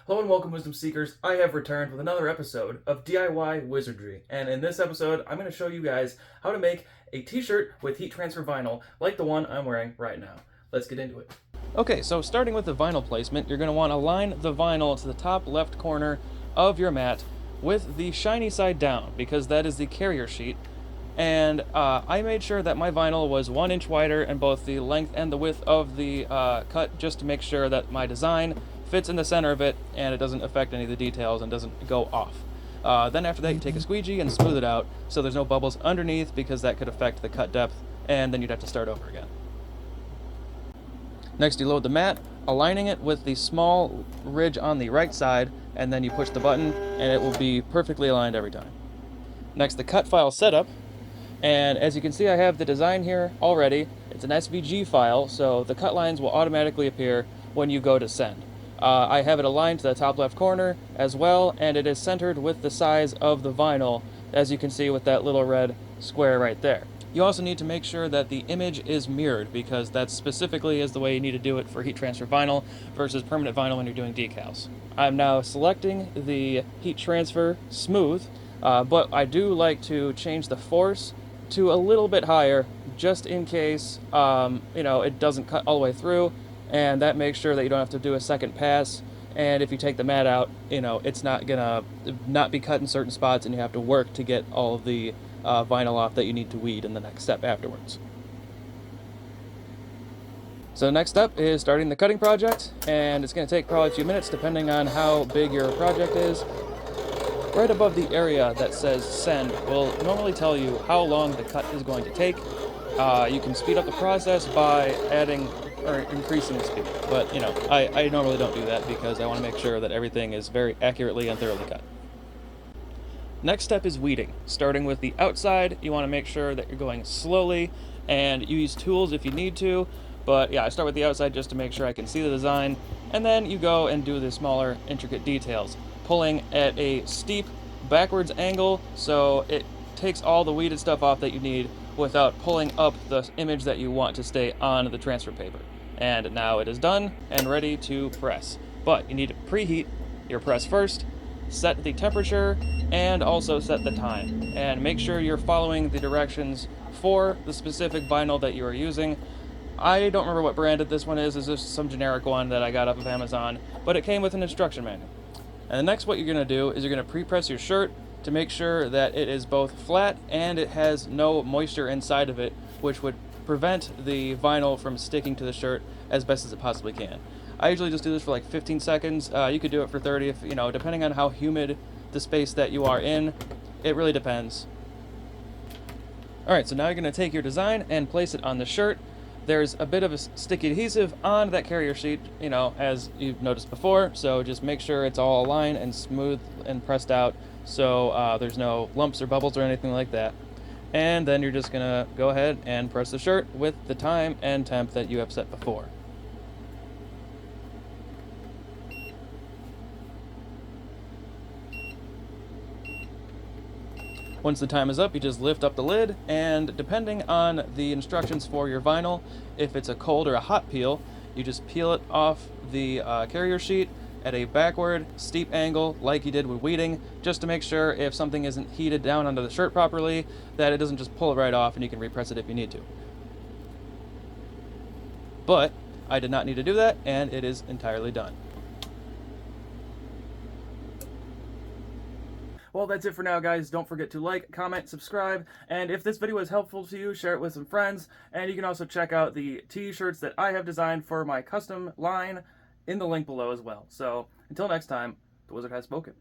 Hello and welcome, Wisdom Seekers. I have returned with another episode of DIY Wizardry. And in this episode, I'm going to show you guys how to make a t-shirt with heat transfer vinyl like the one I'm wearing right now. Let's get into it. Okay, so starting with the vinyl placement, you're going to want to line the vinyl to the top left corner of your mat with the shiny side down, because that is the carrier sheet. And I made sure that my vinyl was 1 inch wider in both the length and the width of the cut, just to make sure that my design fits in the center of it and it doesn't affect any of the details and doesn't go off. Then after that, you take a squeegee and smooth it out so there's no bubbles underneath, because that could affect the cut depth, and then you'd have to start over again. Next, you load the mat, aligning it with the small ridge on the right side, and then you push the button and it will be perfectly aligned every time. Next, the cut file setup. And as you can see, I have the design here already. It's an SVG file, so the cut lines will automatically appear when you go to send. I have it aligned to the top left corner as well, and it is centered with the size of the vinyl, as you can see with that little red square right there. You also need to make sure that the image is mirrored, because that specifically is the way you need to do it for heat transfer vinyl versus permanent vinyl when you're doing decals. I'm now selecting the heat transfer smooth, but I do like to change the force to a little bit higher, just in case it doesn't cut all the way through, and that makes sure that you don't have to do a second pass. And if you take the mat out, it's not gonna not be cut in certain spots, and you have to work to get all of the vinyl off that you need to weed in the next step afterwards. So next step is starting the cutting project, and it's going to take probably a few minutes depending on how big your project is. Right above the area that says send will normally tell you how long the cut is going to take. You can speed up the process by adding or increasing the speed, but I normally don't do that because I want to make sure that everything is very accurately and thoroughly cut. Next step is weeding. Starting with the outside, you want to make sure that you're going slowly, and you use tools if you need to, but yeah, I start with the outside just to make sure I can see the design, and then you go and do the smaller intricate details, pulling at a steep backwards angle so it takes all the weeded stuff off that you need without pulling up the image that you want to stay on the transfer paper. And now it is done and ready to press. But you need to preheat your press first, set the temperature, and also set the time. And make sure you're following the directions for the specific vinyl that you are using. I don't remember what brand this one is. It's just some generic one that I got off of Amazon, but it came with an instruction manual. And the next, what you're going to do is you're going to pre-press your shirt to make sure that it is both flat and it has no moisture inside of it, which would prevent the vinyl from sticking to the shirt as best as it possibly can. I usually just do this for like 15 seconds. You could do it for 30 if, depending on how humid the space that you are in. It really depends. Alright, so now you're going to take your design and place it on the shirt. There's a bit of a sticky adhesive on that carrier sheet, as you've noticed before, so just make sure it's all aligned and smooth and pressed out, so there's no lumps or bubbles or anything like that. And then you're just gonna go ahead and press the shirt with the time and temp that you have set before. Once the time is up, you just lift up the lid, and depending on the instructions for your vinyl, if it's a cold or a hot peel, you just peel it off the carrier sheet at a backward, steep angle like you did with weeding, just to make sure if something isn't heated down onto the shirt properly, that it doesn't just pull it right off and you can repress it if you need to. But I did not need to do that, and it is entirely done. Well, that's it for now, guys. Don't forget to like, comment, subscribe, and if this video was helpful to you, share it with some friends. And you can also check out the t-shirts that I have designed for my custom line in the link below as well. So until next time, the wizard has spoken.